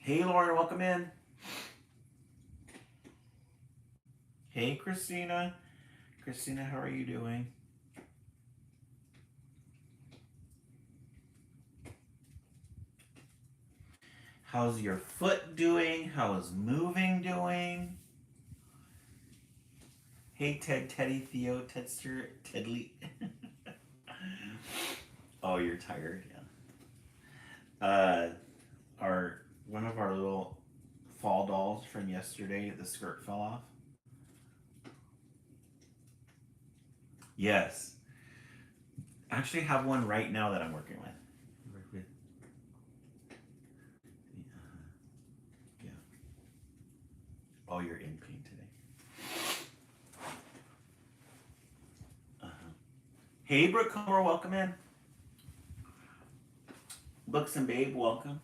Hey, Lauren, welcome in. Hey, Christina. Christina, how are you doing? How's your foot doing? How is moving doing? Hey, Ted, Teddy, Theo, Tedster, Tedley. Oh, you're tired, yeah. Our one of our little fall dolls from yesterday, the skirt fell off. Yes, actually have one right now that I'm working with. Work with, yeah. Oh, you're in pain today. Uh-huh. Hey, Brooke Comer, welcome in. Books and Babe, welcome.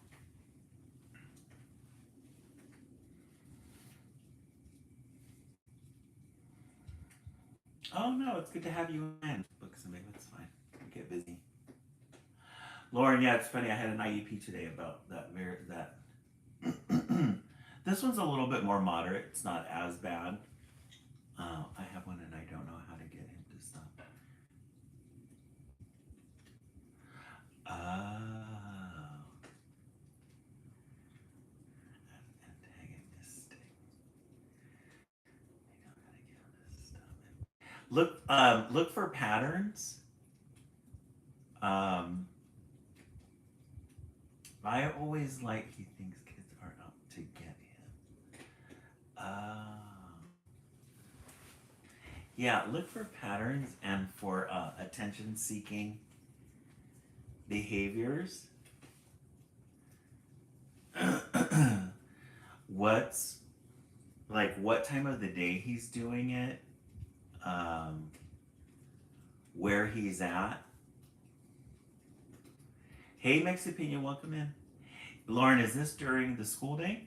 Oh no, it's good to have you in. Books and Babe, it's fine. We get busy. Lauren, yeah, it's funny. I had an IEP today about that. This one's a little bit more moderate. It's not as bad. I have one and I don't know how to get him to stop. Oh, antagonistic. I know how to get him to stop. Look for patterns. Um, I always like he thinks kids are out to get him. Yeah, look for patterns and for attention seeking behaviors. What's like what time of the day he's doing it, um, where he's at. Hey, Mexipina, welcome in. Lauren, is this during the school day?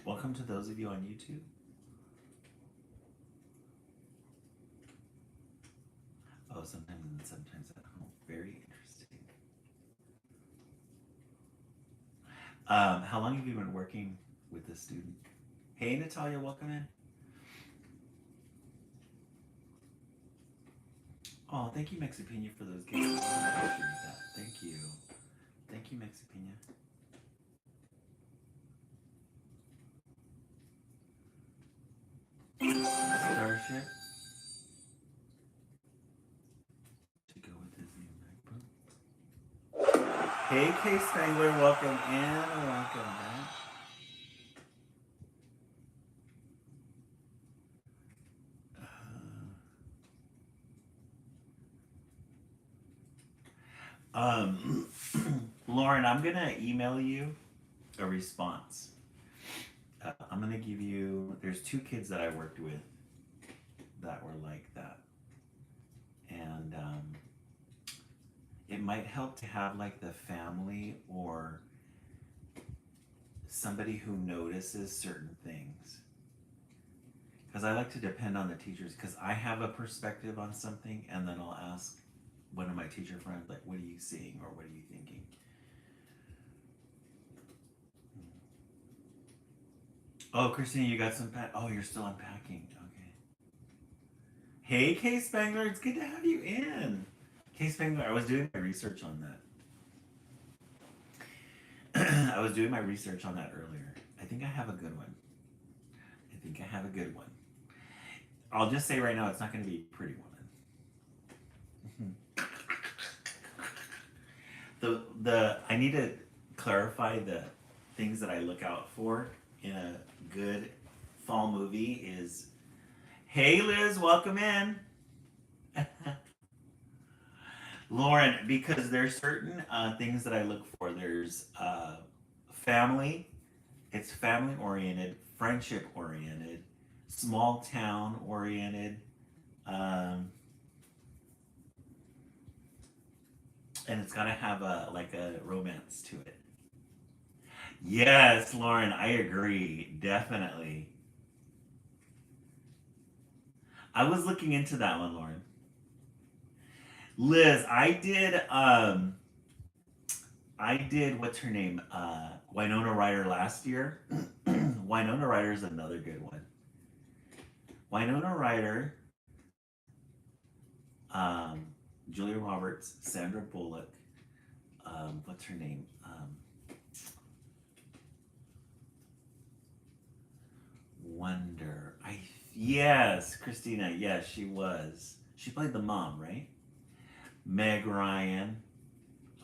Welcome to those of you on YouTube. Oh, sometimes and sometimes at home. Very interesting. How long have you been working with this student? Hey, Natalia, welcome in. Oh, thank you, Mexipina, for those gifts. I appreciate that. Thank you. Thank you, Mexipina. Starship to go with his new MacBook. Hey, K Spangler, welcome in. Welcome back. Lauren, I'm gonna email you a response. I'm gonna give you. There's two kids that I worked with that were like that, and it might help to have like the family or somebody who notices certain things. Because I like to depend on the teachers because I have a perspective on something, and then I'll ask one of my teacher friends, like, "What are you seeing or what are you thinking?" Oh, Christina, you got some Oh, you're still unpacking. Okay. Hey, Kay Spangler, it's good to have you in. Kay Spangler, I was doing my research on that. I was doing my research on that earlier. I think I have a good one. I think I have a good one. I'll just say right now, it's not going to be Pretty Woman. The I need to clarify the things that I look out for in a good fall movie is. Hey, Liz, welcome in. Lauren, because there's certain things that I look for. There's family, it's family oriented, friendship oriented, small town oriented, um, and it's got to have a like a romance to it. Yes, Lauren, I agree, definitely. I was looking into that one, Lauren. Liz, I did what's her name? Winona Ryder last year. Winona Ryder is another good one. Winona Ryder, um, Julia Roberts, Sandra Bullock, what's her name? Wonder. Yes, Christina. Yes, she was. She played the mom, right? Meg Ryan.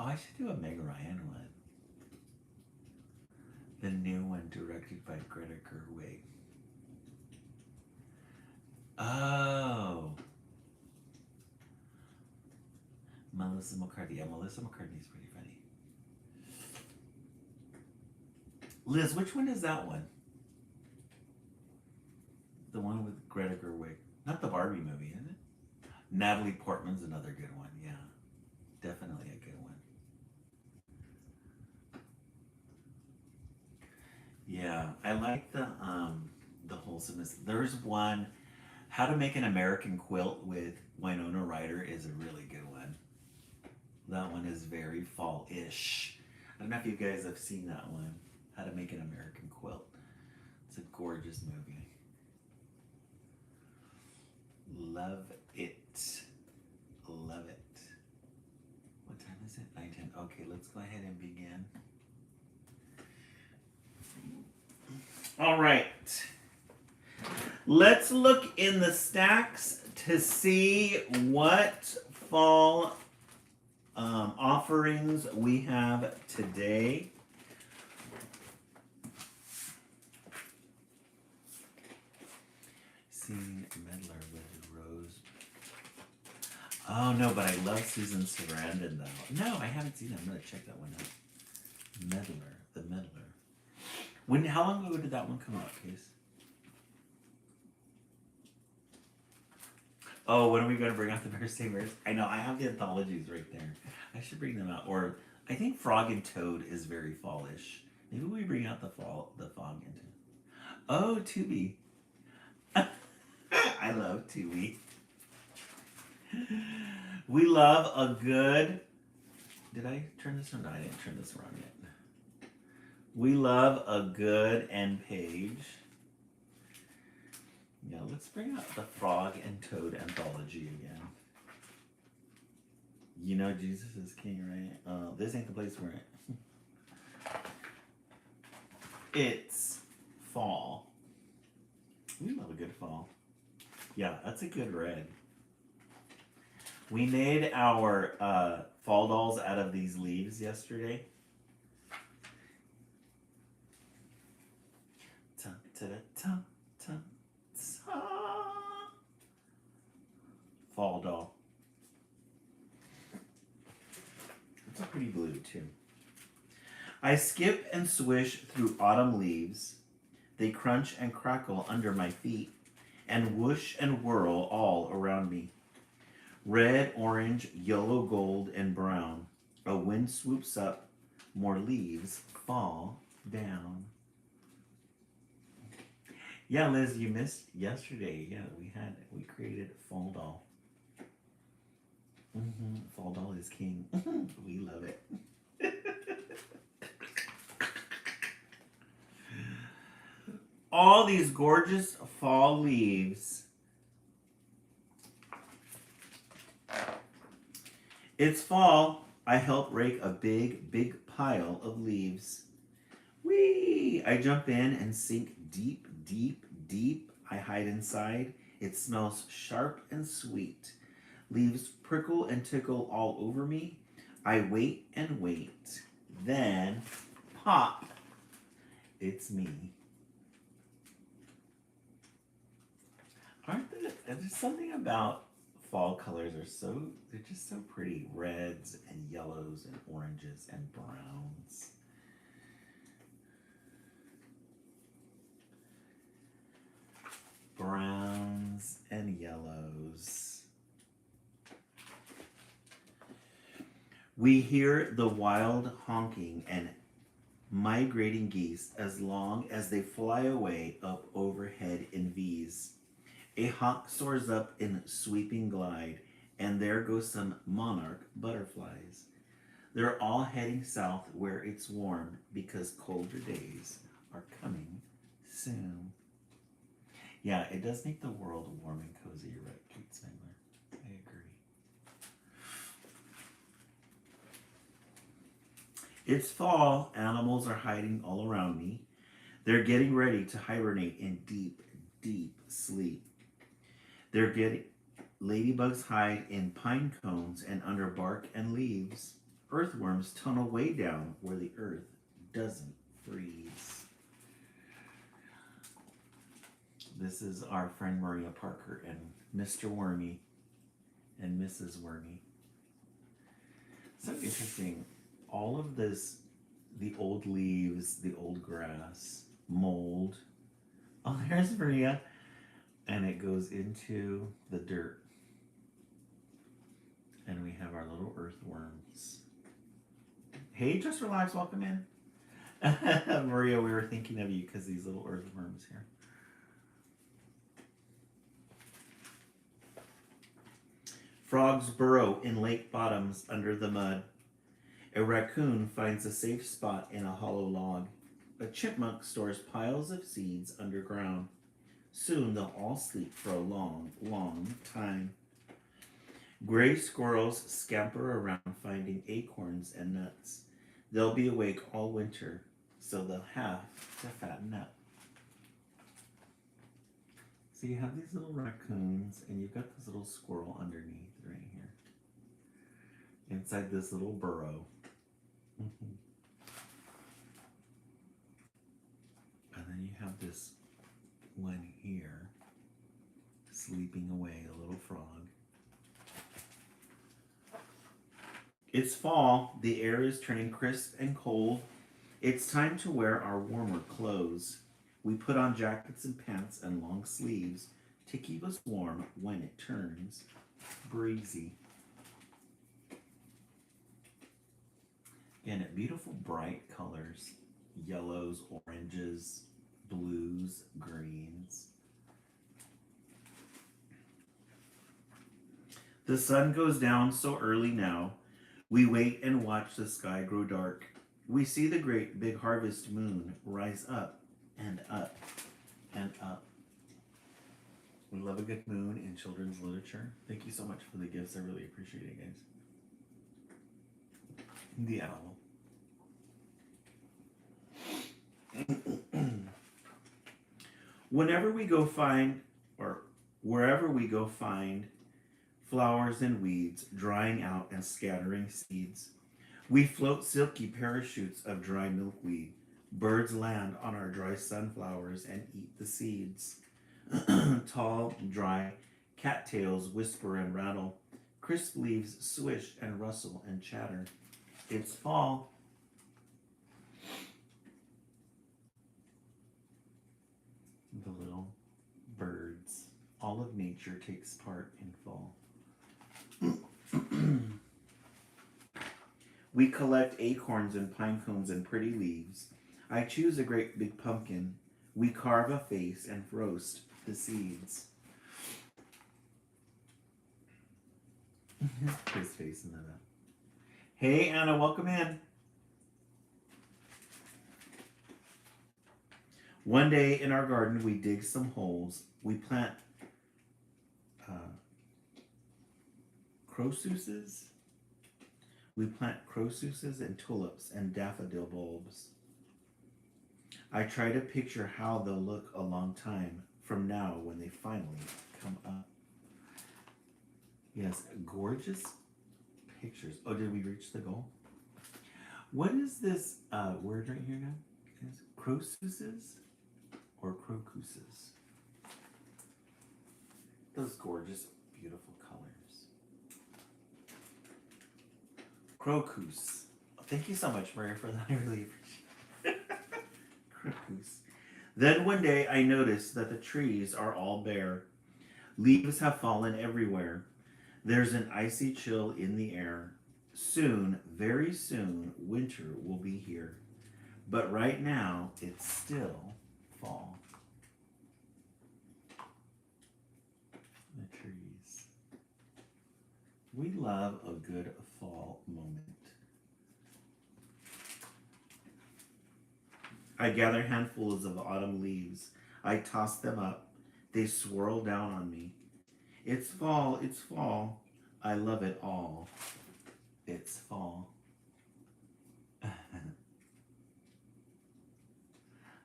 Oh, I should do a Meg Ryan one. The new one directed by Greta Gerwig. Oh, Melissa McCarthy. Yeah, Melissa McCarthy's pretty funny. Liz, which one is that one? The one with Greta Gerwig. Not the Barbie movie, is it? Natalie Portman's another good one. Yeah, definitely a good one. Yeah, I like the wholesomeness. There's one, How to Make an American Quilt with Winona Ryder is a really good one. That one is very fall-ish. I don't know if you guys have seen that one. How to Make an American Quilt. It's a gorgeous movie. Love it. Love it. What time is it? 9:10. Okay, let's go ahead and begin. All right. Let's look in the stacks to see what fall offerings we have today. Seen Medlar with Rose. Oh no, but I love Susan Sarandon though. No, I haven't seen that. I'm gonna check that one out. Medlar, the Medlar. How long ago did that one come out, Case? Oh, when are we gonna bring out the Bears Say Bears? I know, I have the anthologies right there. I should bring them out. Or I think Frog and Toad is very fallish. Maybe we bring out the Frog and Toad. Oh, Tubi. I love Tubi. We love a good. Did I turn this around? No, I didn't turn this around yet. We love a good end page. Yeah, let's bring out the Frog and Toad anthology again. You know Jesus is king, right? This ain't the place for it. It's fall. We love a good fall. Yeah, that's a good red. We made our fall dolls out of these leaves yesterday. Ta ta ta ta ta. Fall doll. It's a pretty blue too. I skip and swish through autumn leaves. They crunch and crackle under my feet, and whoosh and whirl all around me. Red, orange, yellow, gold, and brown. A wind swoops up, more leaves fall down. Yeah, Liz, you missed yesterday. Yeah, we created Fall Doll. Fall Doll is king. We love it. All these gorgeous fall leaves. It's fall. I help rake a big, big pile of leaves. Whee! I jump in and sink deep, deep, deep. I hide inside. It smells sharp and sweet. Leaves prickle and tickle all over me. I wait and wait. Then, pop. It's me. There's something about fall colors they're just so pretty. Reds and yellows and oranges and browns. Browns and yellows. We hear the wild honking and migrating geese as long as they fly away up overhead in V's. A hawk soars up in sweeping glide, and there go some monarch butterflies. They're all heading south where it's warm because colder days are coming soon. Yeah, it does make the world warm and cozy. You're right, Kate Spangler. I agree. It's fall. Animals are hiding all around me. They're getting ready to hibernate in deep, deep sleep. They're getting Ladybugs hide in pine cones and under bark and leaves. Earthworms tunnel way down where the earth doesn't freeze. This is our friend Maria Parker and Mr. Wormy and Mrs. Wormy. So interesting. All of this, the old leaves, the old grass, mold. Oh, there's Maria. And it goes into the dirt. And we have our little earthworms. Hey, just relax, welcome in. Maria, we were thinking of you because these little earthworms here. Frogs burrow in lake bottoms under the mud. A raccoon finds a safe spot in a hollow log. A chipmunk stores piles of seeds underground. Soon they'll all sleep for a long, long time. Gray squirrels scamper around finding acorns and nuts. They'll be awake all winter, so they'll have to fatten up. So you have these little raccoons, and you've got this little squirrel underneath right here. Inside this little burrow. And then you have this one here, sleeping away, a little frog. It's fall, the air is turning crisp and cold. It's time to wear our warmer clothes. We put on jackets and pants and long sleeves to keep us warm when it turns breezy. Again, beautiful bright colors, yellows, oranges, blues, greens. The sun goes down so early now. We wait and watch the sky grow dark. We see the great big harvest moon rise up and up and up. We love a good moon in children's literature. Thank you so much for the gifts. I really appreciate it, guys. The owl. Whenever we go find, or wherever we go find, flowers and weeds drying out and scattering seeds, we float silky parachutes of dry milkweed. Birds land on our dry sunflowers and eat the seeds. Tall, dry cattails whisper and rattle. Crisp leaves swish and rustle and chatter. It's fall. The little birds. All of nature takes part in fall. We collect acorns and pine cones and pretty leaves. I choose a great big pumpkin. We carve a face and roast the seeds. His face in that. Hey Anna, welcome in. One day in our garden we dig some holes. We plant crocuses. We plant crocuses and tulips and daffodil bulbs. I try to picture how they'll look a long time from now when they finally come up. Yes, gorgeous pictures. Oh, did we reach the goal? What is this word right here now? Is crocuses or crocuses? Those gorgeous, beautiful colors. Crocus. Thank you so much, Maria, for that. I really appreciate it. Crocus. Then one day I noticed that the trees are all bare. Leaves have fallen everywhere. There's an icy chill in the air. Soon, very soon, winter will be here. But right now, it's still fall. We love a good fall moment. I gather handfuls of autumn leaves. I toss them up. They swirl down on me. It's fall, it's fall. I love it all. It's fall.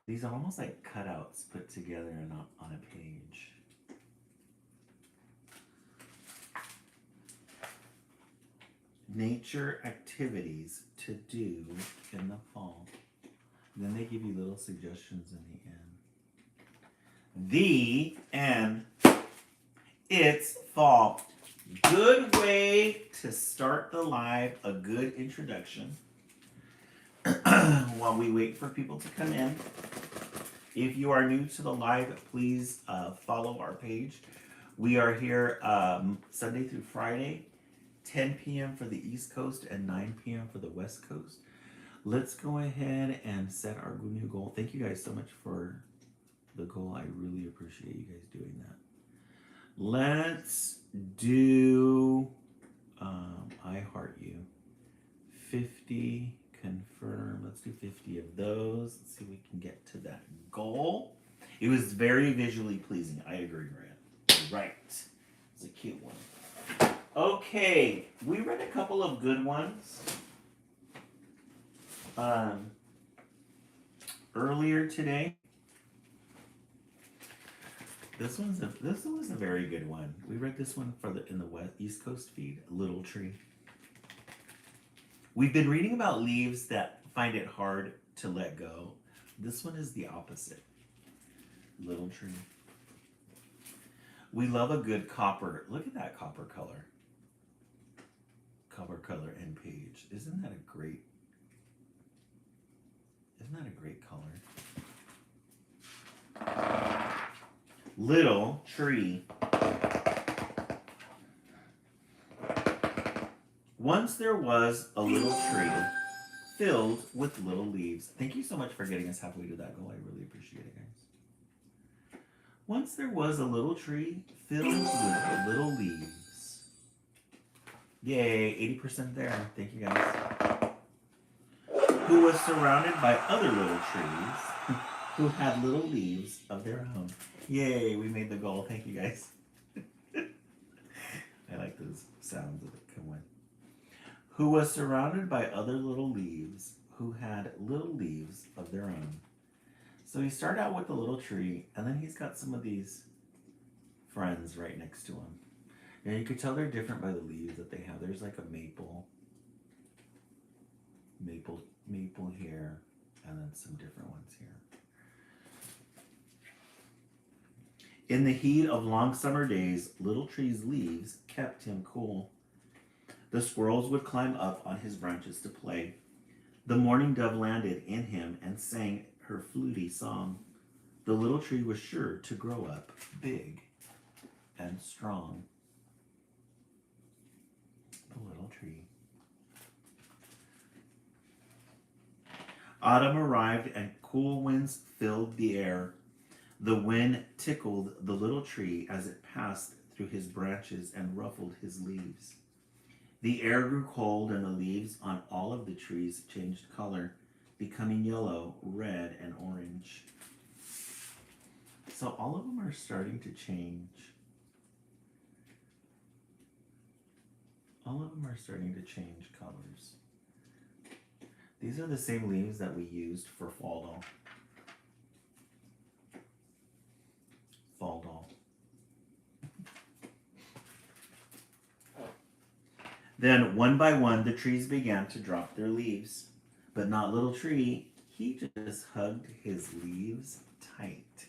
These are almost like cutouts put together on a page. Nature activities to do in the fall. And then they give you little suggestions in the end. The end. It's fall. Good way to start the live, a good introduction. While we wait for people to come in. If you are new to the live, please follow our page. We are here Sunday through Friday, 10 p.m. for the East Coast and 9 p.m. for the West Coast. Let's go ahead and set our new goal. Thank you guys so much for the goal. I really appreciate you guys doing that. Let's do I Heart You. 50, confirm. Let's do 50 of those. Let's see if we can get to that goal. It was very visually pleasing. I agree, Rand. Right. It's a cute one. Okay, we read a couple of good ones earlier today. This was a very good one. We read this one in the East Coast feed, Little Tree. We've been reading about leaves that find it hard to let go. This one is the opposite. Little Tree. We love a good copper. Look at that copper color. Cover color and page. Isn't that a great color? Little Tree. Once there was a little tree filled with little leaves. Thank you so much for getting us halfway to that goal. I really appreciate it, guys. Once there was a little tree filled with little leaves. Yay, 80% there. Thank you, guys. Who was surrounded by other little trees who had little leaves of their own. Yay, we made the goal. Thank you, guys. I like those sounds that come with. Who was surrounded by other little leaves who had little leaves of their own. So he started out with a little tree, and then he's got some of these friends right next to him. And you could tell they're different by the leaves that they have. There's like a maple here, and then some different ones here. In the heat of long summer days, Little Tree's leaves kept him cool. The squirrels would climb up on his branches to play. The mourning dove landed in him and sang her fluty song. The little tree was sure to grow up big and strong. The little tree. Autumn arrived and cool winds filled the air. The wind tickled the little tree as it passed through his branches and ruffled his leaves. The air grew cold and the leaves on all of the trees changed color, becoming yellow, red, and orange. So all of them are starting to change. All of them are starting to change colors. These are the same leaves that we used for Fall Doll. Fall Doll. Then, one by one, the trees began to drop their leaves. But not Little Tree. He just hugged his leaves tight.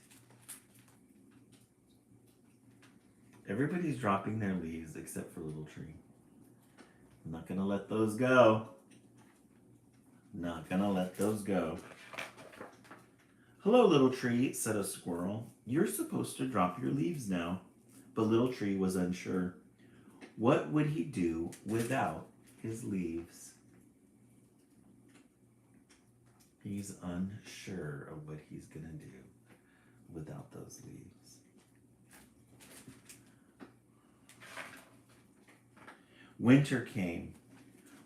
Everybody's dropping their leaves except for Little Tree. I'm not going to let those go. Not going to let those go. Hello, Little Tree, said a squirrel. You're supposed to drop your leaves now. But Little Tree was unsure. What would he do without his leaves? He's unsure of what he's going to do without those leaves. Winter came.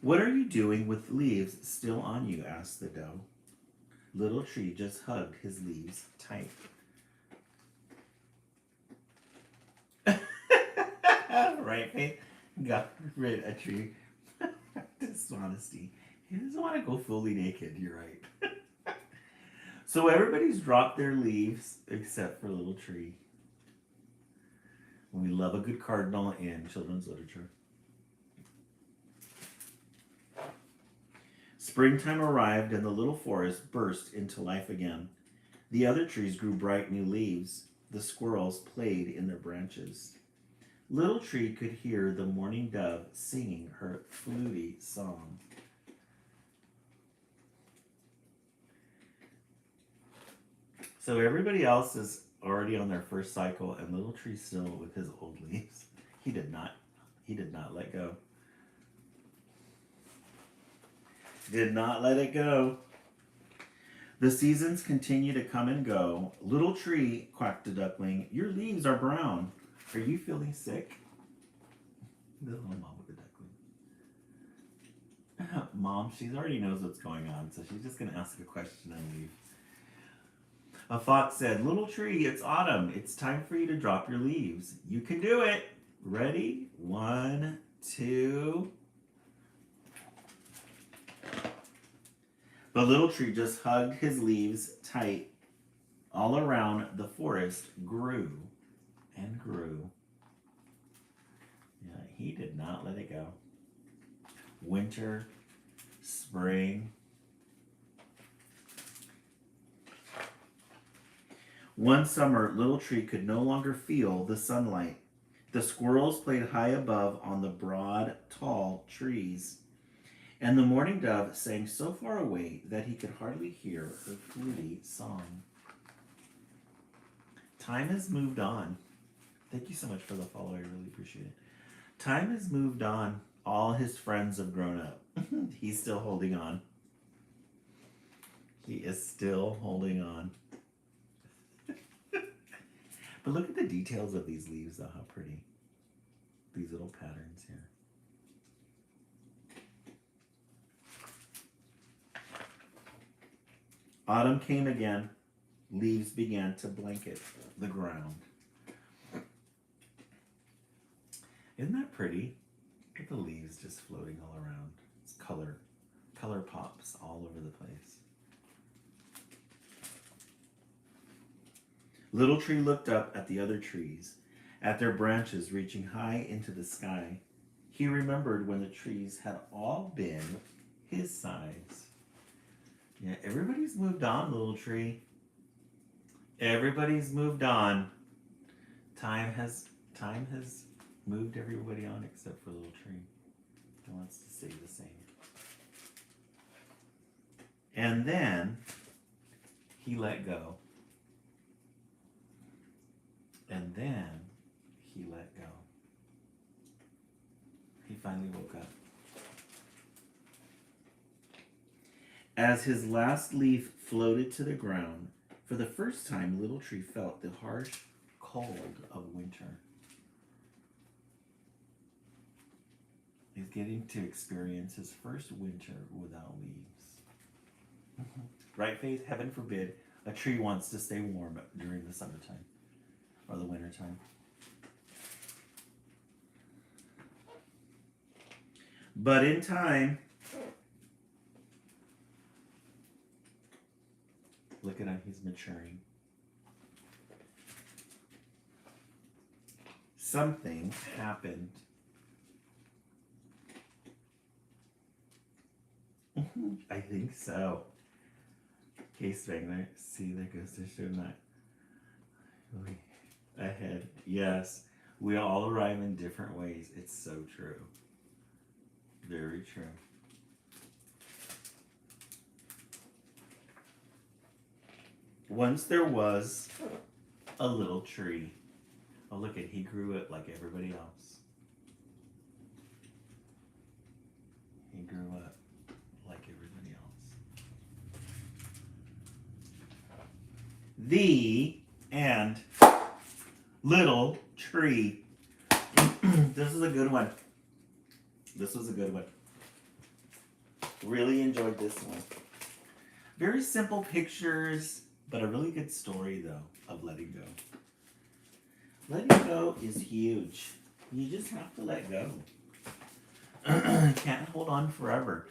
What are you doing with leaves still on you? Asked the doe. Little Tree just hugged his leaves tight. Right, Faith? Got rid of a tree. Dishonesty. He doesn't want to go fully naked, you're right. So everybody's dropped their leaves except for Little Tree. We love a good cardinal in children's literature. Springtime arrived and the little forest burst into life again. The other trees grew bright new leaves. The squirrels played in their branches. Little Tree could hear the mourning dove singing her fluty song. So everybody else is already on their first cycle, and Little Tree still with his old leaves. He did not let go. Did not let it go. The seasons continue to come and go. Little Tree, quacked a duckling, your leaves are brown. Are you feeling sick? The little mom with the duckling. Mom, she already knows what's going on, so she's just going to ask a question and leave. A fox said, Little Tree, it's autumn. It's time for you to drop your leaves. You can do it. Ready? 1, 2. The Little Tree just hugged his leaves tight. All around, the forest grew and grew. Yeah, he did not let it go. Winter, spring. One summer, Little Tree could no longer feel the sunlight. The squirrels played high above on the broad, tall trees, and the mourning dove sang so far away that he could hardly hear her fluty song. Time has moved on. Thank you so much for the follow. I really appreciate it. Time has moved on. All his friends have grown up. He's still holding on. He is still holding on. But look at the details of these leaves, though. How pretty. These little patterns here. Autumn came again. Leaves began to blanket the ground. Isn't that pretty? Look at the leaves just floating all around. It's color pops all over the place. Little Tree looked up at the other trees, at their branches reaching high into the sky. He remembered when the trees had all been his size. Yeah, everybody's moved on, Little Tree. Everybody's moved on. Time has moved everybody on except for Little Tree. He wants to stay the same. And then he let go. And then he let go. He finally woke up. As his last leaf floated to the ground, for the first time, Little Tree felt the harsh cold of winter. He's getting to experience his first winter without leaves. Right, Faith? Heaven forbid a tree wants to stay warm during the summertime or the wintertime. But in time, look at him, he's maturing. Something happened. I think so. Case Spangler, see, there goes to show not ahead. Yes, we all arrive in different ways. It's so true. Very true. Once there was a little tree. Oh, look at, he grew it like everybody else. He grew up like everybody else. The and Little Tree. This is a good one. This was a good one. Really enjoyed this one. Very simple pictures, but a really good story, though, of letting go. Letting go is huge. You just have to let go. Can't hold on forever.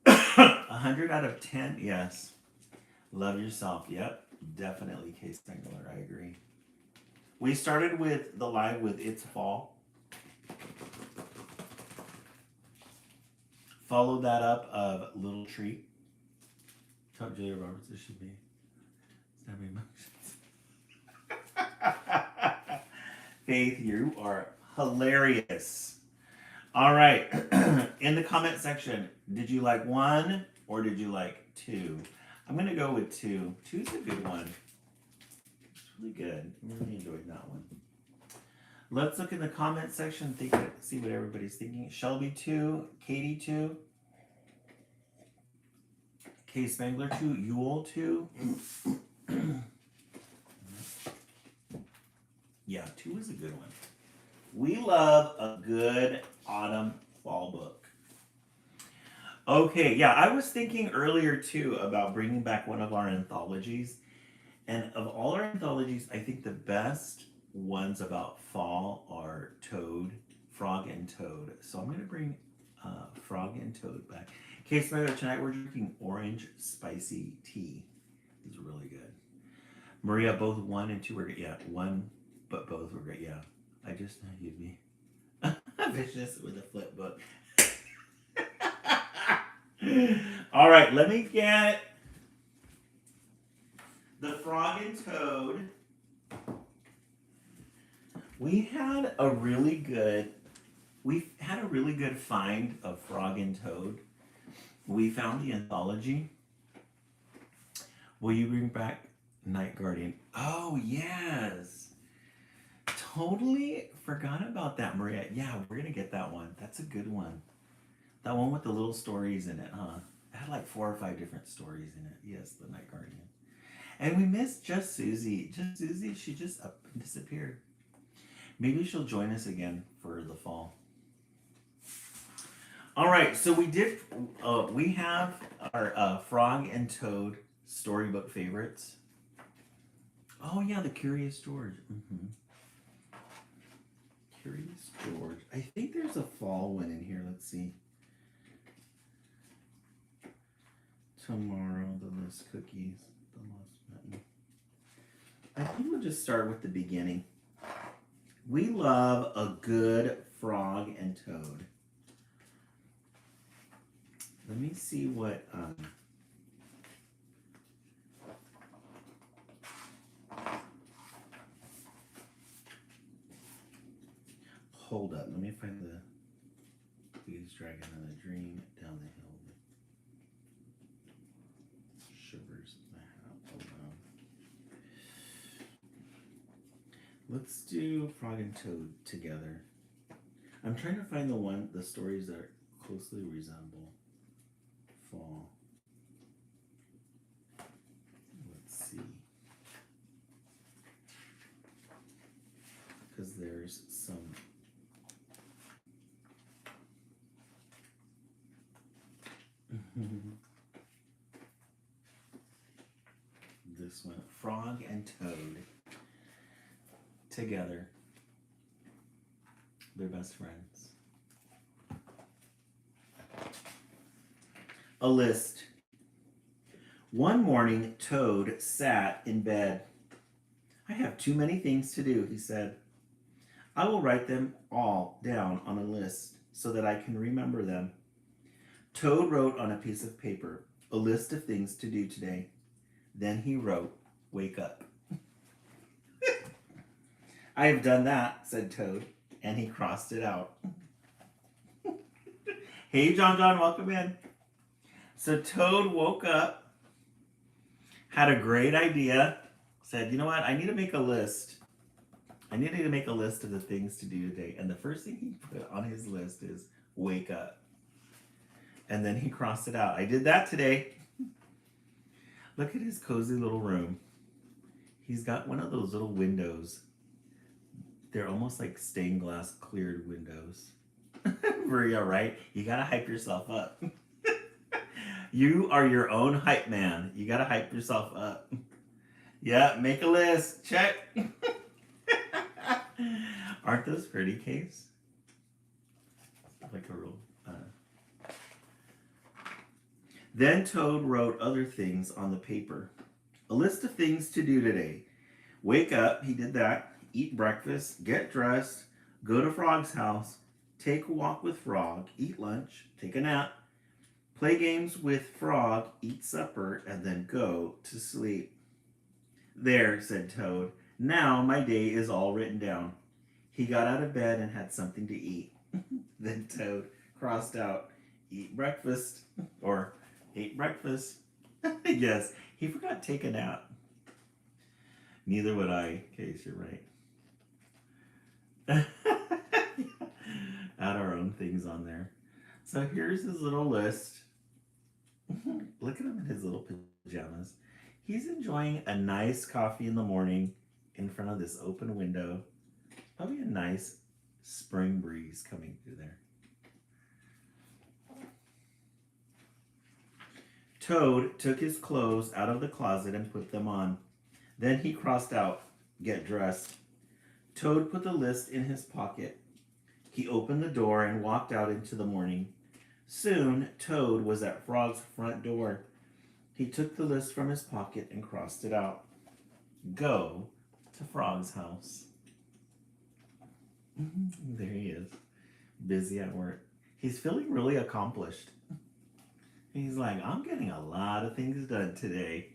100 out of 10, yes. Love yourself. Yep, definitely Case Spangler. I agree. We started with the live with It's Fall. Followed that up of Little Tree. Tell Julia Roberts it should be. Snappy emotions. Faith, you are hilarious. All right. In the comment section, did you like 1 or did you like 2? I'm going to go with 2. 2's a good one. It's really good. I really enjoyed that one. Let's look in the comment section, see what everybody's thinking. Shelby 2, Katie 2, Kay Spangler 2, Yule 2. Yeah, 2 is a good one. We love a good autumn fall book. Okay, yeah, I was thinking earlier too about bringing back one of our anthologies. And of all our anthologies, I think the best ones about fall are Toad, Frog and Toad. So I'm going to bring Frog and Toad back. Okay, so tonight we're drinking orange spicy tea. It's really good. Maria, both 1 and 2 were good. Yeah, 1, but both were great. Yeah, I just know you'd be vicious with a flip book. All right, let me get the Frog and Toad. We had a really good find of Frog and Toad. We found the anthology. Will you bring back Night Guardian? Oh, yes. Totally forgot about that, Maria. Yeah, we're going to get that one. That's a good one. That one with the little stories in it, huh? It had like 4 or 5 different stories in it. Yes, the Night Guardian. And we missed Just Susie. Just Susie, she just disappeared. Maybe she'll join us again for the fall. All right, so we have our Frog and Toad storybook favorites. Oh yeah, the Curious George. Mm-hmm. Curious George. I think there's a fall one in here. Let's see. Tomorrow, the list cookies, the lost button. I think we'll just start with the beginning. We love a good Frog and Toad. Let me see what hold up, let me find the Please Dragon and the Dream Down the Hill. Sugars in the house. Hold on. Let's do Frog and Toad together. I'm trying to find the stories that closely resemble fall. Let's see. Because there's some. This one, Frog and Toad together. They're best friends. A list. One morning, Toad sat in bed. I have too many things to do, he said. I will write them all down on a list so that I can remember them. Toad wrote on a piece of paper, a list of things to do today. Then he wrote, wake up. I have done that, said Toad, and he crossed it out. Hey, John, welcome in. So Toad woke up, had a great idea, said, you know what, I need to make a list. I need to make a list of the things to do today. And the first thing he put on his list is wake up. And then he crossed it out. I did that today. Look at his cozy little room. He's got one of those little windows. They're almost like stained glass cleared windows. For you, right? You gotta hype yourself up. You are your own hype man. You gotta hype yourself up. Yeah, make a list. Check. Aren't those pretty, Case? Like a real. Then Toad wrote other things on the paper. A list of things to do today. Wake up, he did that. Eat breakfast, get dressed, go to Frog's house, take a walk with Frog, eat lunch, take a nap, play games with Frog, eat supper, and then go to sleep. There, said Toad. Now my day is all written down. He got out of bed and had something to eat. Then Toad crossed out, eat breakfast, or ate breakfast. Yes, he forgot to take a nap. Neither would I, Case, you're right. Add our own things on there. So here's his little list. Look at him in his little pajamas. He's enjoying a nice coffee in the morning in front of this open window. Probably a nice spring breeze coming through there. Toad took his clothes out of the closet and put them on. Then he crossed out, get dressed. Toad put the list in his pocket. He opened the door and walked out into the morning. Soon, Toad was at Frog's front door. He took the list from his pocket and crossed it out. Go to Frog's house. There he is, busy at work. He's feeling really accomplished. He's like, I'm getting a lot of things done today.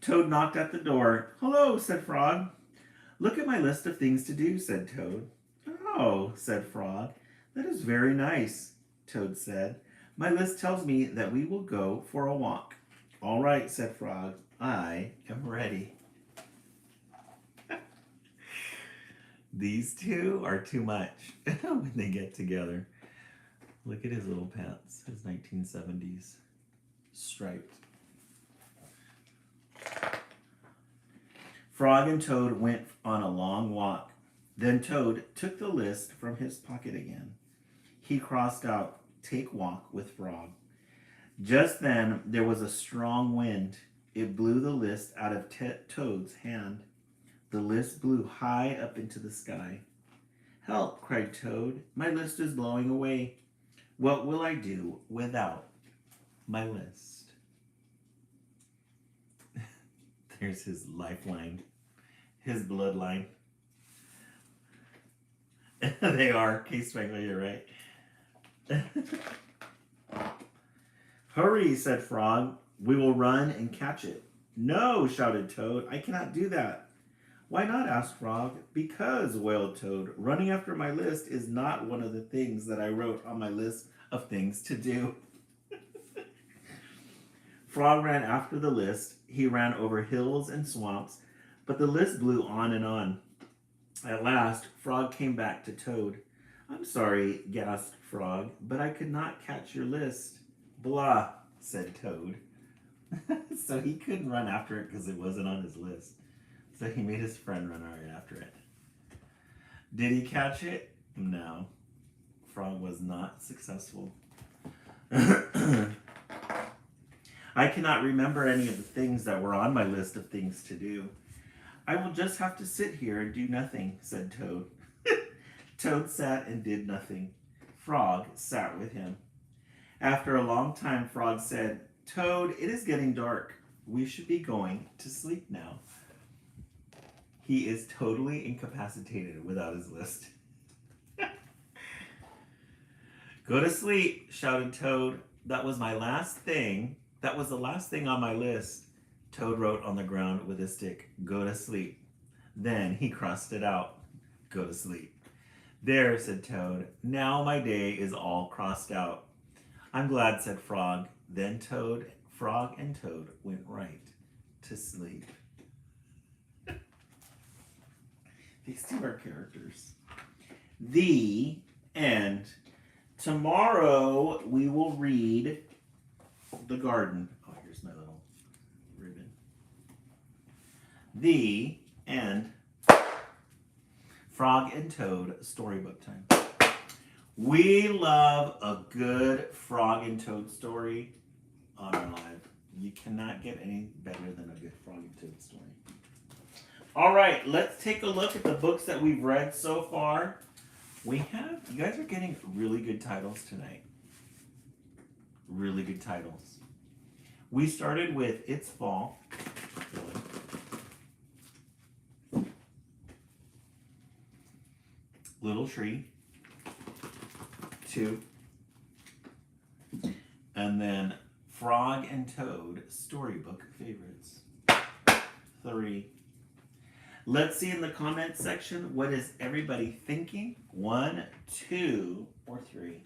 Toad knocked at the door. Hello, said Frog. Look at my list of things to do, said Toad. Oh, said Frog. That is very nice, Toad said. My list tells me that we will go for a walk. All right, said Frog. I am ready. These two are too much when they get together. Look at his little pants, his 1970s striped. Frog and Toad went on a long walk. Then Toad took the list from his pocket again. He crossed out, take walk with Frog. Just then, there was a strong wind. It blew the list out of Toad's hand. The list blew high up into the sky. Help, cried Toad. My list is blowing away. What will I do without my list? There's his lifeline, his bloodline. They are. Case Spangler, you're right. Hurry, said Frog. We will run and catch it. No, shouted Toad. I cannot do that. Why not? Asked Frog. Because, wailed Toad, running after my list is not one of the things that I wrote on my list of things to do. Frog ran after the list. He ran over hills and swamps, but the list blew on and on. At last, Frog came back to Toad. I'm sorry, gasped Frog, but I could not catch your list. Blah, said Toad. So he couldn't run after it because it wasn't on his list. So he made his friend run right after it. Did he catch it? No. Frog was not successful. I cannot remember any of the things that were on my list of things to do. I will just have to sit here and do nothing, said Toad. Toad sat and did nothing. Frog sat with him. After a long time, Frog said, Toad, it is getting dark. We should be going to sleep now. He is totally incapacitated without his list. Go to sleep, shouted Toad. That was my last thing. That was the last thing on my list. Toad wrote on the ground with a stick, go to sleep. Then he crossed it out, go to sleep. There, said Toad. Now my day is all crossed out. I'm glad, said Frog. Then Frog and Toad went right to sleep. These two are characters. The end. Tomorrow we will read The Garden. Oh, here's my little ribbon. The end. Frog and Toad storybook time. We love a good Frog and Toad story on our live. You cannot get any better than a good Frog and Toad story. All right, let's take a look at the books that we've read so far. You guys are getting really good titles tonight. Really good titles. We started with It's Fall. Little Tree. 2. And then Frog and Toad storybook favorites. 3. Let's see in the comment section, what is everybody thinking? 1, 2, or 3.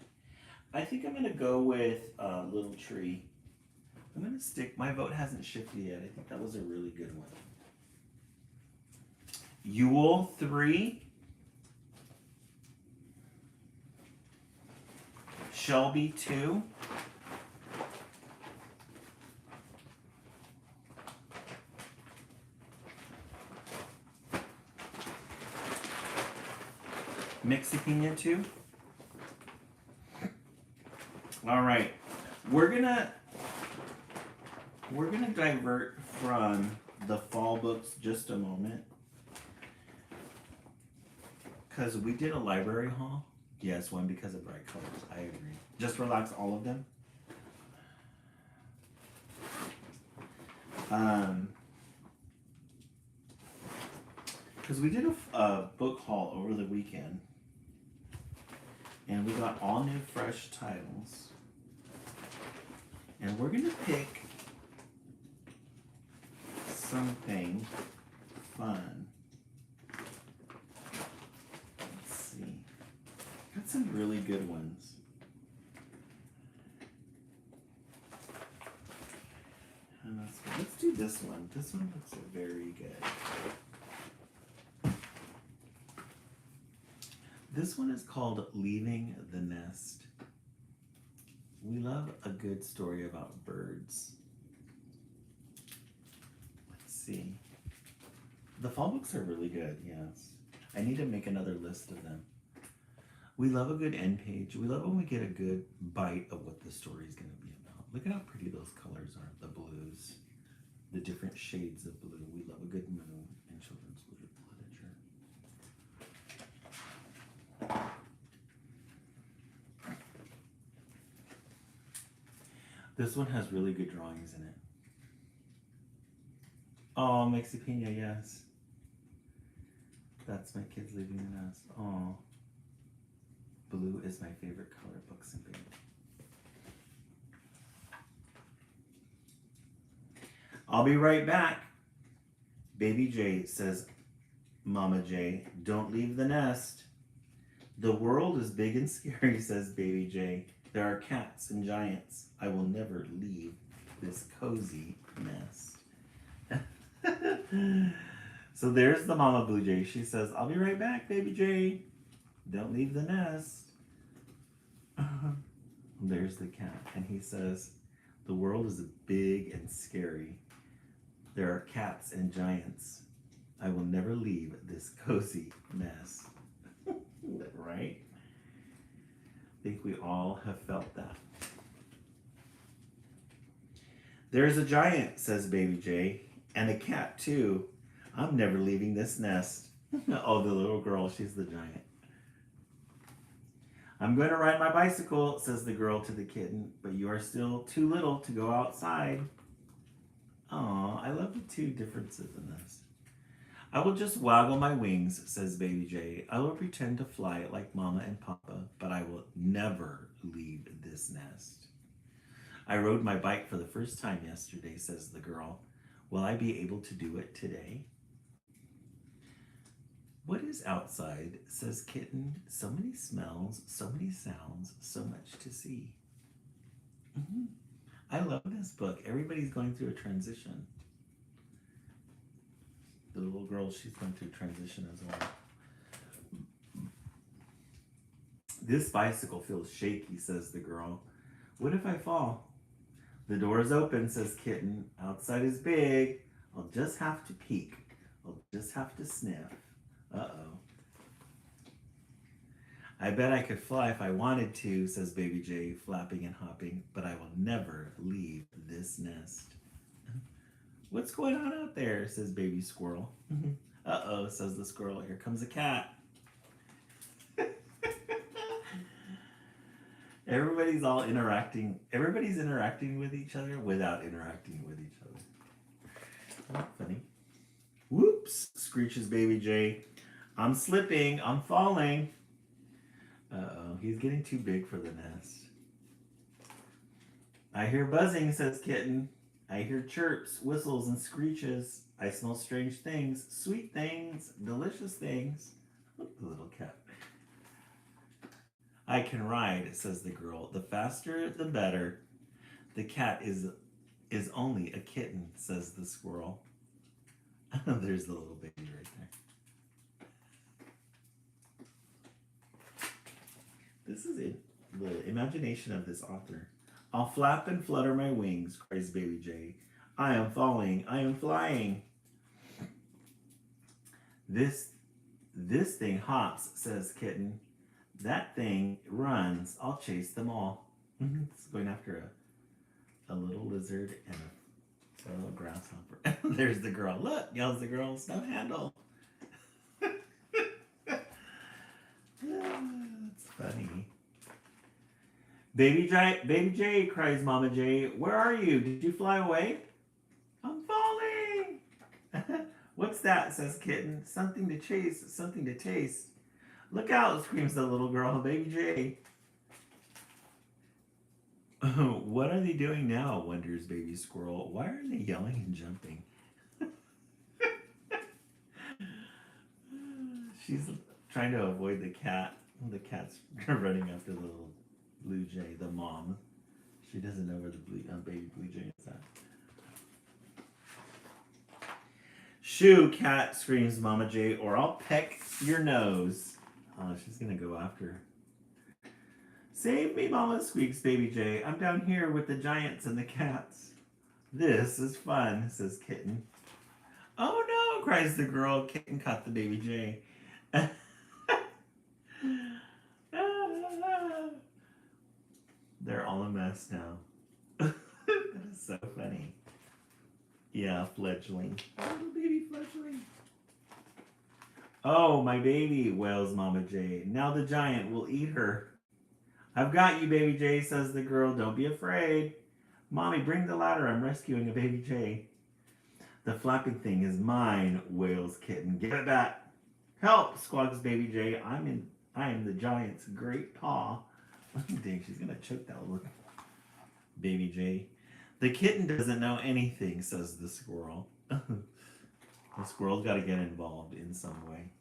I think I'm gonna go with Little Tree. I'm gonna stick, my vote hasn't shifted yet. I think that was a really good one. Yule 3. Shelby 2. Mexipina 2. All right, we're gonna divert from the fall books just a moment, because we did a library haul. Yes, one because of bright colors. I agree. Just relax, all of them. Because we did a book haul over the weekend, and we got all new fresh titles, and we're gonna pick something fun. Let's see. Got some really good ones. And let's do this one. This one looks very good. This one is called Leaving the Nest. We love a good story about birds. Let's see. The fall books are really good, yes. I need to make another list of them. We love a good end page. We love when we get a good bite of what the story is going to be about. Look at how pretty those colors are, the blues, the different shades of blue. We love a good moon in children's literature. This one has really good drawings in it. Oh, Mexipina, yes. That's my kids leaving the nest. Oh. Blue is my favorite color, books and baby. I'll be right back. Baby J says, Mama J, don't leave the nest. The world is big and scary, says Baby J. There are cats and giants. I will never leave this cozy nest. So there's the Mama Blue Jay. She says, I'll be right back, Baby J. Don't leave the nest. There's the cat. And he says, the world is big and scary. There are cats and giants. I will never leave this cozy nest. Right? I think we all have felt that. There's a giant, says Baby J, and a cat too. I'm never leaving this nest. Oh, the little girl, she's the giant. I'm going to ride my bicycle, says the girl to the kitten, but you are still too little to go outside. Aw, I love the two differences in this. I will just waggle my wings, says Baby J. I will pretend to fly like Mama and Papa, but I will never leave this nest. I rode my bike for the first time yesterday, says the girl. Will I be able to do it today? What is outside, says Kitten. So many smells, so many sounds, so much to see. I love this book. Everybody's going through a transition. The little girl, she's going through a transition as well. This bicycle feels shaky, says the girl. What if I fall? The door is open, says Kitten. Outside is big. I'll just have to peek. I'll just have to sniff. Uh-oh. I bet I could fly if I wanted to, says Baby J, flapping and hopping, but I will never leave this nest. What's going on out there, says Baby Squirrel. Uh-oh, says the squirrel, here comes a cat. Everybody's interacting with each other without interacting with each other. Isn't that funny? Whoops, screeches Baby J. I'm slipping, I'm falling. Uh-oh, he's getting too big for the nest. I hear buzzing, says Kitten. I hear chirps, whistles, and screeches. I smell strange things, sweet things, delicious things. The little cat. I can ride, says the girl. The faster, the better. The cat is only a kitten, says the squirrel. There's the little baby right there. This is it. The imagination of this author. I'll flap and flutter my wings, cries Baby J. I am falling, I am flying. This thing hops, says Kitten. That thing runs. I'll chase them all. It's going after a little lizard and a little grasshopper. There's the girl. Look, yells the girl. Snuff handle. That's funny. Baby J, cries Mama J. Where are you? Did you fly away? I'm falling. What's that? Says Kitten. Something to chase, something to taste. Look out, screams the little girl, Baby J. What are they doing now, wonders Baby Squirrel. Why are they yelling and jumping? She's trying to avoid the cat. The cat's running after the little blue jay, the mom. She doesn't know where the baby blue jay is at. Shoo, cat, screams Mama J, or I'll peck your nose. Oh, she's gonna go after her. Save me, Mama, squeaks Baby J. I'm down here with the giants and the cats. This is fun, says Kitten. Oh no, cries the girl. Kitten caught the Baby J. They're all a mess now. That is so funny. Yeah, fledgling. Little baby fledgling. Oh, my baby, wails Mama J. Now the giant will eat her. I've got you, Baby J, says the girl. Don't be afraid. Mommy, bring the ladder. I'm rescuing a Baby J. The flapping thing is mine, wails Kitten. Give it back. Help, squawks Baby J. I am the giant's great paw. Dang, she's gonna choke that little Baby J. The kitten doesn't know anything, says the squirrel. The squirrel's got to get involved in some way.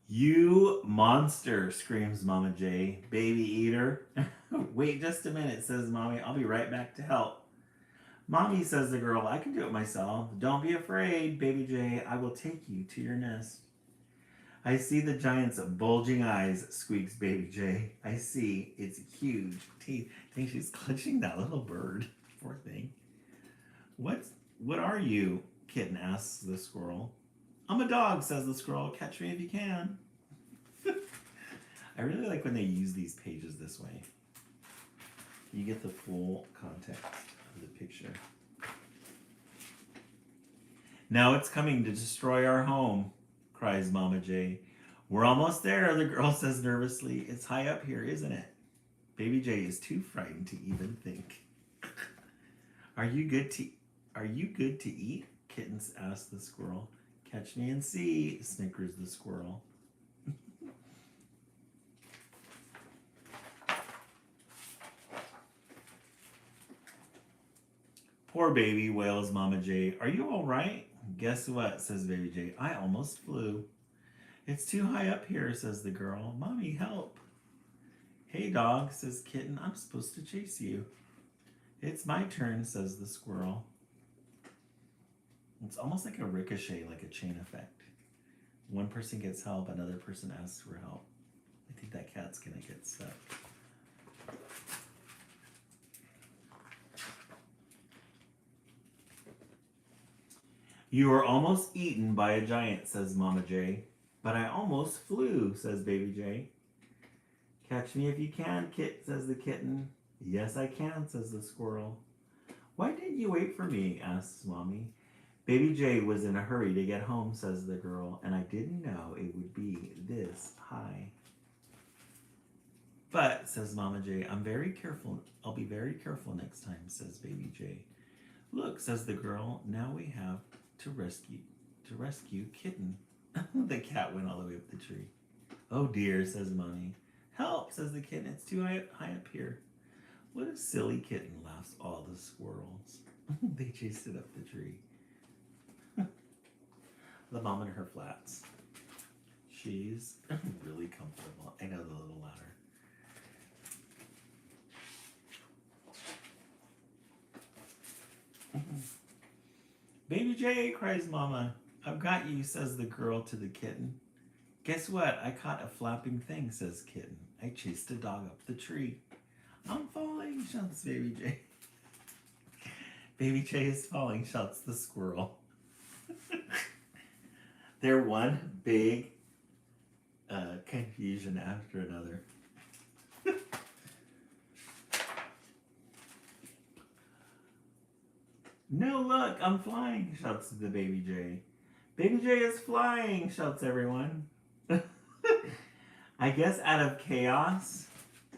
You monster, screams Mama J. Baby eater. Wait just a minute, says Mommy. I'll be right back to help. Mommy, says the girl, I can do it myself. Don't be afraid, Baby J. I will take you to your nest. I see the giant's bulging eyes, squeaks Baby J. I see its huge teeth. I think she's clutching that little bird. Poor thing. What are you? Kitten asks the squirrel. I'm a dog, says the squirrel. Catch me if you can. I really like when they use these pages this way. You get the full context of the picture. Now it's coming to destroy our home, cries Mama J. We're almost there, the girl says nervously. It's high up here, isn't it? Baby J is too frightened to even think. Are you good to eat? Kittens asks the squirrel. Catch me and see, snickers the squirrel. Poor baby, wails Mama J. Are you all right? Guess what, says Baby J. I almost flew. It's too high up here, says the girl. Mommy, help. Hey, dog, says Kitten. I'm supposed to chase you. It's my turn, says the squirrel. It's almost like a ricochet, like a chain effect. One person gets help, another person asks for help. I think that cat's gonna get stuck. You were almost eaten by a giant, says Mama J. But I almost flew, says Baby J. Catch me if you can, Kit, says the kitten. Yes, I can, says the squirrel. Why didn't you wait for me, asks Mommy. Baby J was in a hurry to get home, says the girl, and I didn't know it would be this high. But, says Mama J, I'm very careful. I'll be very careful next time, says Baby J. Look, says the girl, now we have to rescue Kitten. The cat went all the way up the tree. Oh dear, says Mommy. Help, says the kitten. It's too high up here. What a silly kitten, laughs all the squirrels. They chased it up the tree. The mom in her flats. She's really comfortable. I know, the little ladder. Baby J, cries Mama. I've got you, says the girl to the kitten. Guess what? I caught a flapping thing, says Kitten. I chased a dog up the tree. I'm falling, shouts Baby J. Baby J is falling, shouts the squirrel. They're one big confusion after another. No, look, I'm flying, shouts the Baby J. Baby J is flying, shouts everyone. I guess out of chaos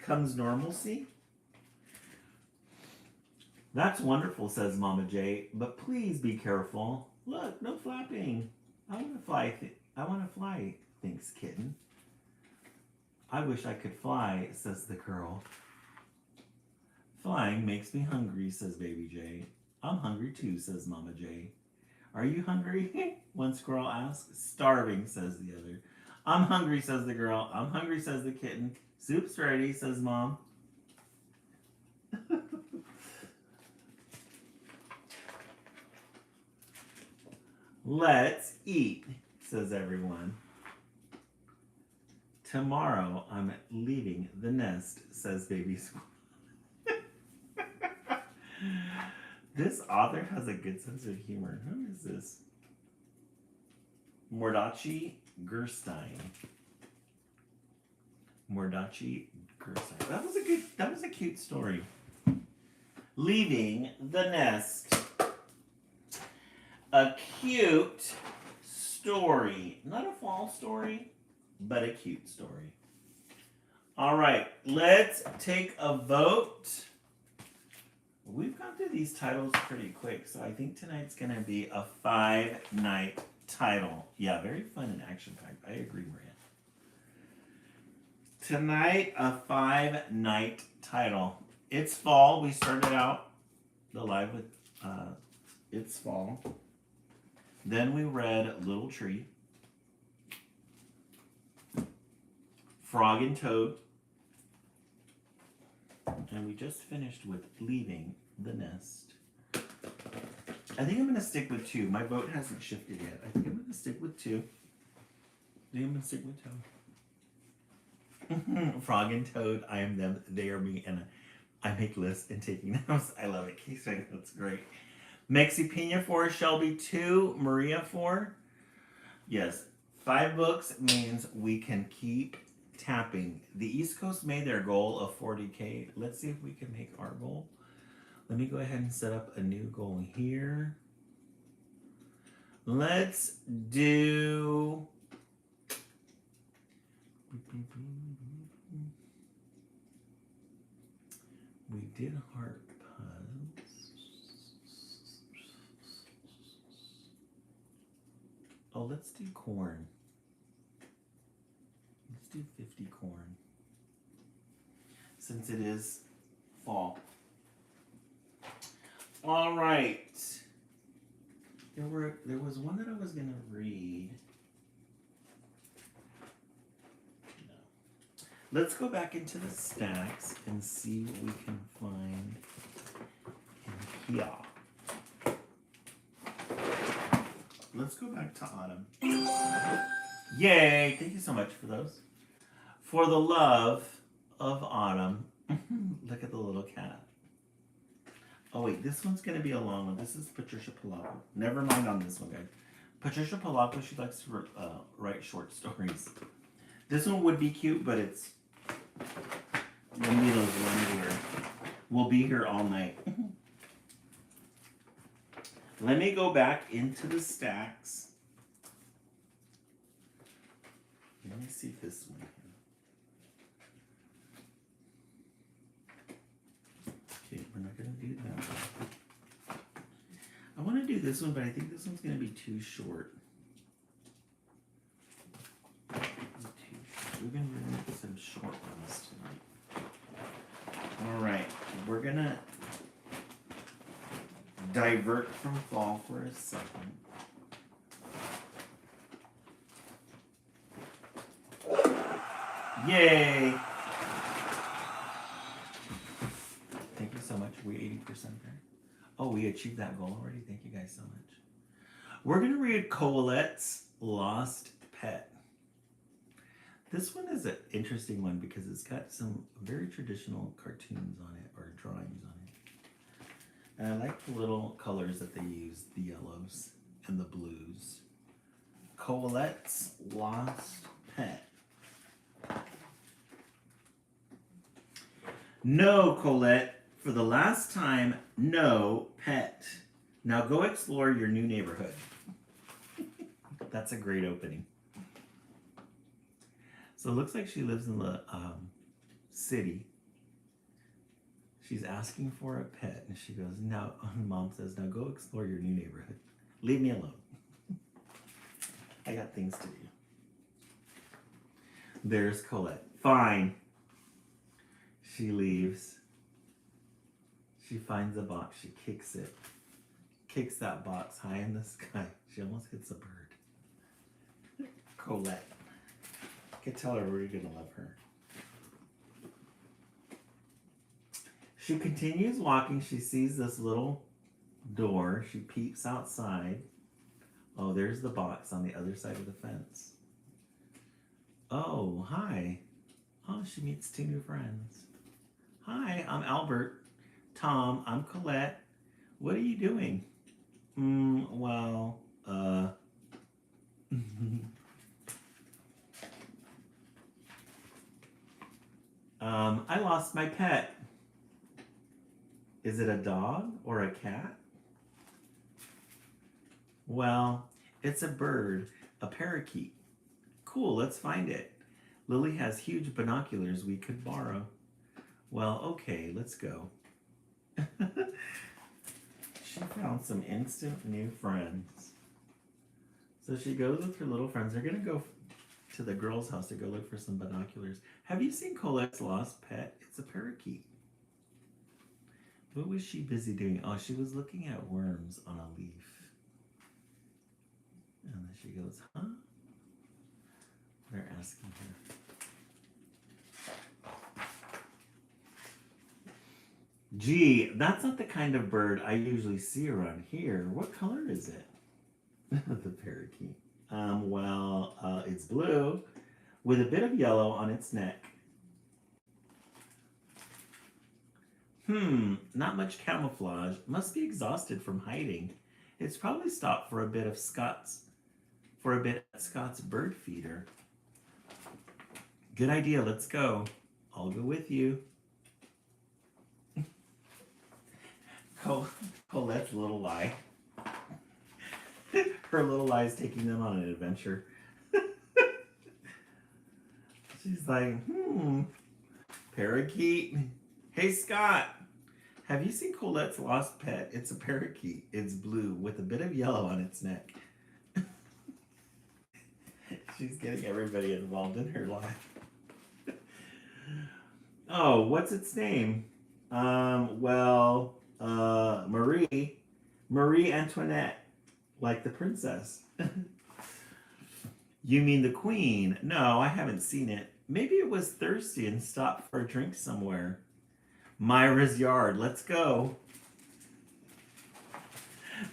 comes normalcy. That's wonderful, says Mama J, but please be careful. Look, no flapping. I want to fly. I want to fly, thinks Kitten. I wish I could fly, says the girl. Flying makes me hungry, says Baby J. I'm hungry too, says Mama J. Are you hungry? One squirrel asks. Starving, says the other. I'm hungry, says the girl. I'm hungry, says the kitten. Soup's ready, says Mom. Let's eat, says everyone. Tomorrow I'm leaving the nest, says Baby Squirrel. This author has a good sense of humor. Who is this? Mordachi Gerstein. Mordachi Gerstein. That was a cute story. Leaving the nest. A cute story. Not a fall story, but a cute story. All right, let's take a vote. We've gone through these titles pretty quick, so I think tonight's going to be a 5-night title. Yeah, very fun and action-packed. I agree, Maria. Tonight, a 5-night title. It's fall. We started out the live with It's Fall. Then we read Little Tree, Frog and Toad, and we just finished with Leaving the Nest. I think I'm going to stick with 2. My vote hasn't shifted yet. I think I'm going to stick with 2. I think I'm going to stick with Toad. Frog and Toad, I am them, they are me, and I make lists and taking notes. I love it. Casey, that's great. Mexi Pina 4, Shelby 2, Maria 4. Yes, 5 books means we can keep tapping. The East Coast made their goal of 40K. Let's see if we can make our goal. Let me go ahead and set up a new goal here. Let's do... We did heart puzzles. Oh, let's do corn. Let's do 50 corn. Since it is fall. All right. There was one that I was gonna read. No. Let's go back into the stacks and see what we can find in here. Let's go back to autumn. Yay! Thank you so much for those. For the love of autumn. Look at the little cat. Oh wait, this one's gonna be a long one. This is Patricia Palaco. Never mind on this one, guys. Patricia Palaco, she likes to write short stories. This one would be cute, but it's gonna be those ones where we'll be here all night. Let me go back into the stacks. Let me see this one here. Okay, we're not gonna do that one. I want to do this one, but I think this one's gonna be too short. We're gonna remove some short ones tonight. All right, we're gonna divert from fall for a second. Yay! Thank you so much. We're 80% there. Oh, we achieved that goal already. Thank you guys so much. We're going to read Colette's Lost Pet. This one is an interesting one because it's got some very traditional cartoons on it, or drawings on it. And I like the little colors that they use, the yellows and the blues. Colette's Lost Pet. No, Colette, for the last time, no pet. Now go explore your new neighborhood. That's a great opening. So it looks like she lives in the city. She's asking for a pet, and she goes, "Now," Mom says, "Now go explore your new neighborhood. Leave me alone. I got things to do." There's Colette. Fine. She leaves. She finds a box. She kicks it. Kicks that box high in the sky. She almost hits a bird. Colette. I can tell her we're gonna love her. She continues walking. She sees this little door. She peeps outside. Oh, there's the box on the other side of the fence. Oh, hi. Oh, she meets two new friends. Hi, I'm Albert. Tom, I'm Colette. What are you doing? I lost my pet. Is it a dog or a cat? Well, it's a bird, a parakeet. Cool, let's find it. Lily has huge binoculars we could borrow. Well, okay, let's go. She found some instant new friends. So she goes with her little friends. They're going to go to the girl's house to go look for some binoculars. Have you seen Colette's Lost Pet? It's a parakeet. What was she busy doing? Oh, she was looking at worms on a leaf. And then she goes, huh? They're asking her. Gee, that's not the kind of bird I usually see around here. What color is it? The parakeet. It's blue with a bit of yellow on its neck. Not much camouflage. Must be exhausted from hiding. It's probably stopped for a bit at Scott's bird feeder. Good idea, let's go. I'll go with you. Colette's little lie. Her little lie is taking them on an adventure. She's like, parakeet. Hey, Scott, have you seen Colette's Lost Pet? It's a parakeet. It's blue with a bit of yellow on its neck. She's getting everybody involved in her life. Oh, what's its name? Marie Antoinette, like the princess. You mean the queen? No, I haven't seen it. Maybe it was thirsty and stopped for a drink somewhere. Myra's yard, let's go.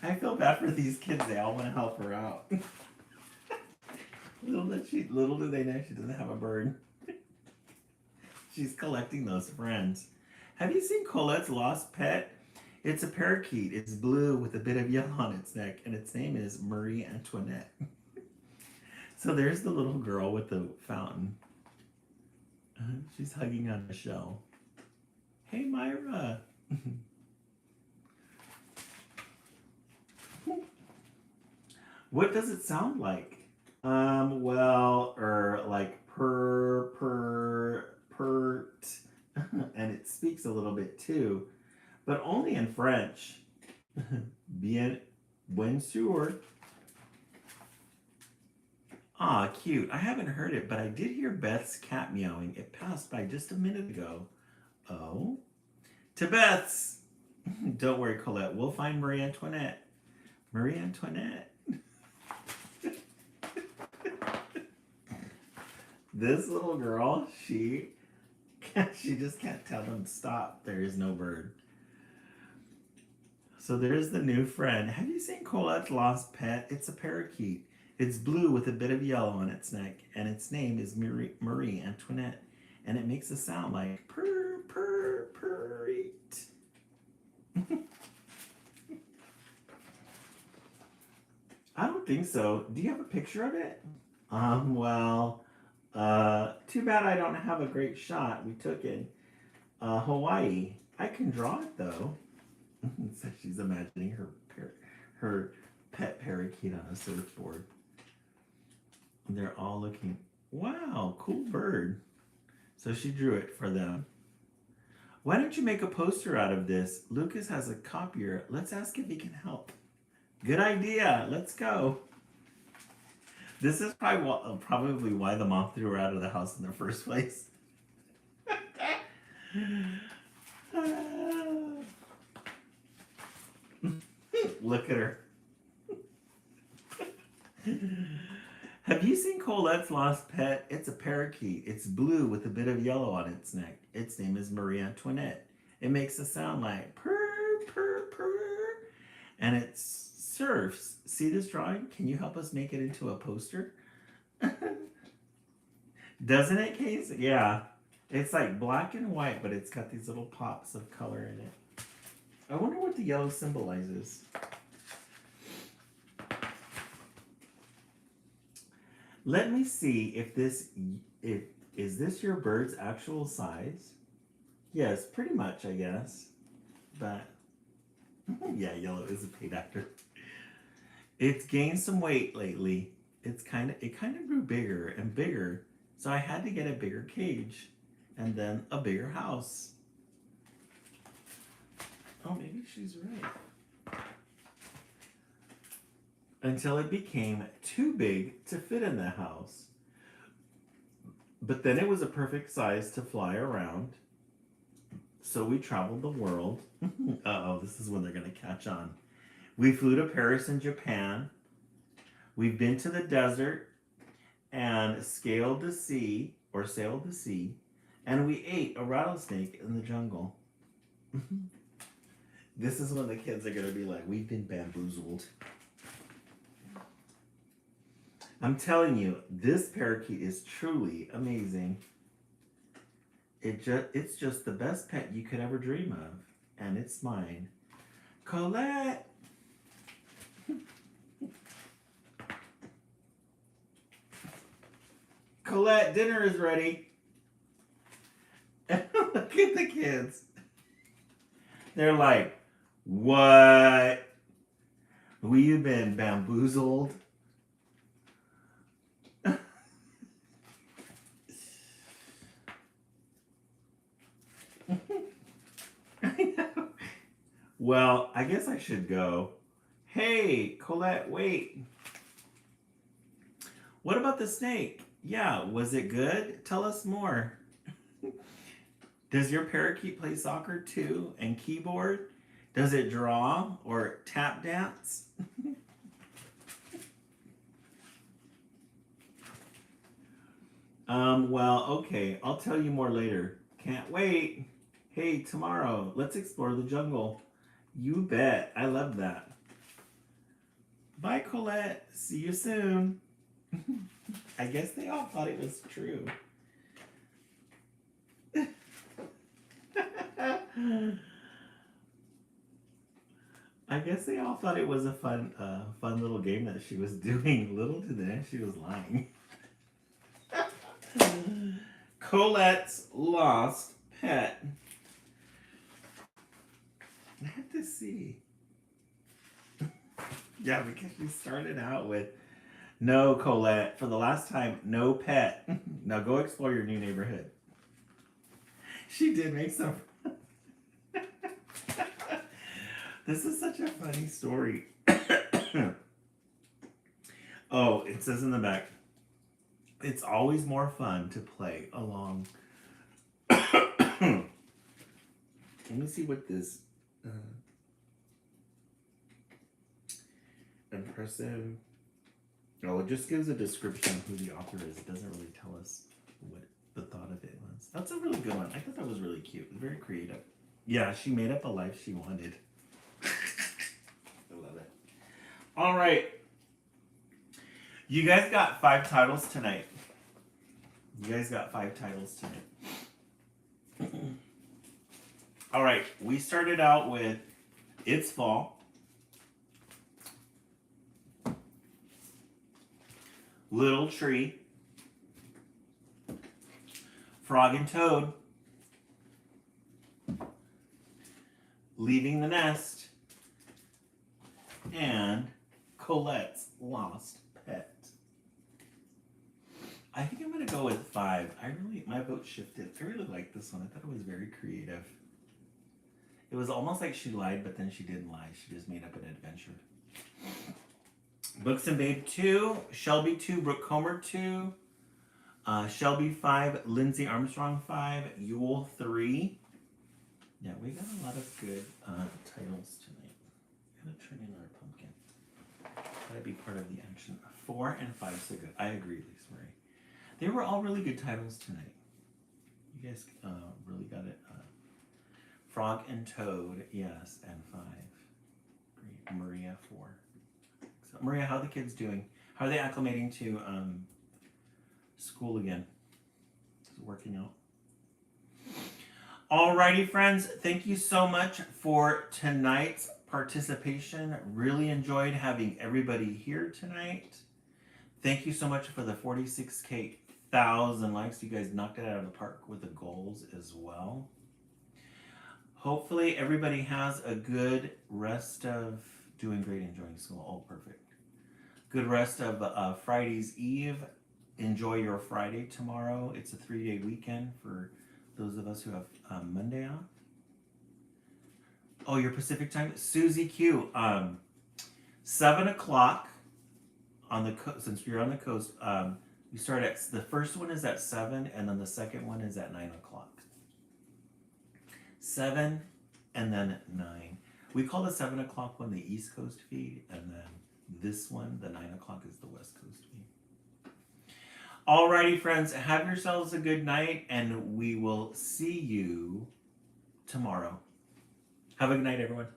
I feel bad for these kids. They all want to help her out. Little do they know she doesn't have a bird. She's collecting those friends. Have you seen Colette's Lost Pet? It's a parakeet. It's blue with a bit of yellow on its neck, and its name is Marie Antoinette. So there's the little girl with the fountain. She's hugging on a shell. Hey, Myra. What does it sound like? Well, like pert, and it speaks a little bit too, but only in French. Bien sûr. Ah, cute. I haven't heard it, but I did hear Beth's cat meowing. It passed by just a minute ago. Oh, to Beth's. Don't worry, Colette. We'll find Marie Antoinette. Marie Antoinette. This little girl, she just can't tell them stop. There is no bird. So there's the new friend. Have you seen Colette's lost pet? It's a parakeet. It's blue with a bit of yellow on its neck, and its name is Marie Antoinette. And it makes a sound like purr, purr, purr-eat. I don't think so. Do you have a picture of it? Too bad I don't have a great shot. We took in Hawaii. I can draw it though. So she's imagining her pet parakeet on a surfboard. And they're all looking, wow, cool bird. So she drew it for them. Why don't you make a poster out of this? Lucas has a copier. Let's ask if he can help. Good idea. Let's go. This is probably why the mom threw her out of the house in the first place. Look at her. Have you seen Colette's lost pet? It's a parakeet. It's blue with a bit of yellow on its neck. Its name is Marie Antoinette. It makes a sound like purr, purr, purr. And it surfs. See this drawing? Can you help us make it into a poster? Doesn't it, Case? Yeah. It's like black and white, but it's got these little pops of color in it. I wonder what the yellow symbolizes. Let me see if is this your bird's actual size? Yes, pretty much, I guess. But yeah, yellow is a paid actor. It's gained some weight lately. It kind of grew bigger and bigger, so I had to get a bigger cage and then a bigger house. Oh, maybe she's right. Until it became too big to fit in the house. But then it was a perfect size to fly around. So we traveled the world. Uh-oh, this is when they're going to catch on. We flew to Paris and Japan. We've been to the desert and sailed the sea, and we ate a rattlesnake in the jungle. This is when the kids are going to be like, we've been bamboozled. I'm telling you, this parakeet is truly amazing. It's just the best pet you could ever dream of. And it's mine. Colette! Colette, dinner is ready. Look at the kids. They're like, what? We've been bamboozled. I know. Well, I guess I should go. Hey, Colette, wait. What about the snake? Yeah, was it good? Tell us more. Does your parakeet play soccer too and keyboard? Does it draw or tap dance? Well, okay, I'll tell you more later. Can't wait. Hey, tomorrow, let's explore the jungle. You bet. I love that. Bye, Colette. See you soon. I guess they all thought it was true. I guess they all thought it was a fun little game that she was doing. Little did they know she was lying. Colette's lost pet. I have to see. Yeah, because she started out with, no, Colette, for the last time, no pet. Now go explore your new neighborhood. She did make some. This is such a funny story. Oh, it says in the back, it's always more fun to play along. Let me see what this impressive. Oh, it just gives a description of who the author is. It doesn't really tell us what the thought of it was. That's a really good one. I thought that was really cute. Very creative. Yeah, she made up a life she wanted. I love it. All right. You guys got 5 titles tonight. All right. We started out with It's Fall. Little Tree. Frog and Toad. Leaving the Nest. And Colette's Lost Pet. I think I'm going to go with 5. My vote shifted. I really like this one. I thought it was very creative. It was almost like she lied, but then she didn't lie. She just made up an adventure. Books and Babe 2, Shelby 2, Brooke Comer 2, Shelby 5, Lindsay Armstrong 5, Yule 3. Yeah, we got a lot of good titles tonight. Gotta turn in our pumpkin. Gotta be part of the action. 4 and 5, so good. I agree, Lisa Marie. They were all really good titles tonight. You guys really got it. Frog and Toad, yes, and 5. Great. Maria 4. So, Maria, how are the kids doing? How are they acclimating to school again? Is it working out? Alrighty, friends. Thank you so much for tonight's participation. Really enjoyed having everybody here tonight. Thank you so much for the 46,000 likes. You guys knocked it out of the park with the goals as well. Hopefully everybody has a good rest of doing great, enjoying school. Oh, perfect. Good rest of Friday's Eve. Enjoy your Friday tomorrow. It's a 3-day weekend for those of us who have Monday off. Oh, your Pacific time? Susie Q. 7 o'clock on the since you're on the coast. You start at, the first one is at 7, and then the second one is at 9 o'clock. 7 and then 9. We call the 7 o'clock one the East Coast feed, and then this one, the 9 o'clock, is the West Coast feed. Alrighty, friends, have yourselves a good night, and we will see you tomorrow. Have a good night, everyone.